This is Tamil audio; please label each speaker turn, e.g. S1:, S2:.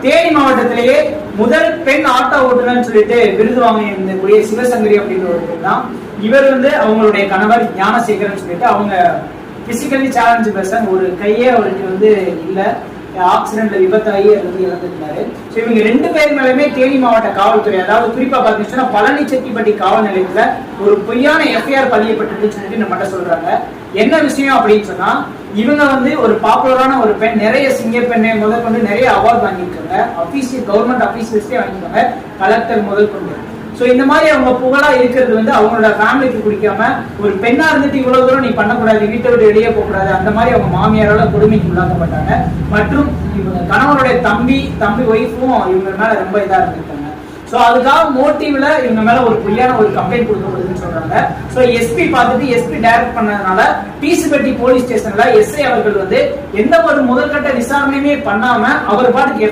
S1: தேனி மாவட்டத்திலேயே முதல் பெண் ஆட்டோ ஓட்டுநர் சொல்லிட்டு விருது வாங்கியிருந்தக்கூடிய சிவசங்கரி அப்படின்ற ஒரு தான். இவர் அவங்களுடைய கணவர் ஞானசேகரன் சொல்லிட்டு அவங்க பிசிக்கலி சேலஞ்சு பர்சன். ஒரு கையே அவருக்கு இல்ல, ஆக்சிடென்ட்ல விபத்தாகி அது இறந்துட்டாரு. ஸோ இவங்க 2 பேர் மேலுமே தேனி மாவட்ட காவல்துறை, அதாவது குறிப்பா பாத்தீங்கன்னா பழனி செட்டிப்பட்டி காவல் நிலையத்துல ஒரு பொய்யான எஃப்ஐஆர் பதியப்பட்டு சொல்லிட்டு நம்மகிட்ட சொல்றாங்க. என்ன விஷயம் அப்படின்னு சொன்னா, இவங்க ஒரு பாப்புலரான ஒரு பெண், நிறைய சிங்கப்பெண்ணை முதல் கொண்டு நிறைய அவார்ட் வாங்கியிருக்காங்க, அபிஷியல் கவர்மெண்ட் அபிஷியல்ஸ்டே வாங்கியிருக்காங்க, கலெக்டர் முதல் கொண்டு. சோ இந்த மாதிரி அவங்க புகழா இருக்கிறது அவங்களோட ஃபேமிலிக்கு பிடிக்காம, ஒரு பெண்ணா இருந்துட்டு இவ்வளவு தூரம் நீ பண்ணக்கூடாது, வீட்டை விட்டு வெளியே போக கூடாது, அந்த மாதிரி அவங்க மாமியாரால கொடுமைக்கு உள்ளாக்கப்பட்டாங்க. மற்றும் இவங்க கணவனுடைய தம்பி ஒய்ஃபும் இவங்க மேல ரொம்ப இதா இருந்திருக்காங்க. சோ அதுக்காக மோட்டிவ்ல இவங்க மேல ஒரு பொய்யான ஒரு கம்ப்ளைண்ட் கொடுக்கப்படுதுன்னு சொல்றாங்க. சோ எஸ்பி பார்த்துட்டு எஸ்பி டைரக்ட் பண்ணதுனால பீசுபட்டி போலீஸ் ஸ்டேஷன்ல எஸ்ஐ அவர்கள் எந்த ஒரு முதல்கட்ட விசாரணையுமே பண்ணாம அவர் பாட்டுக்கு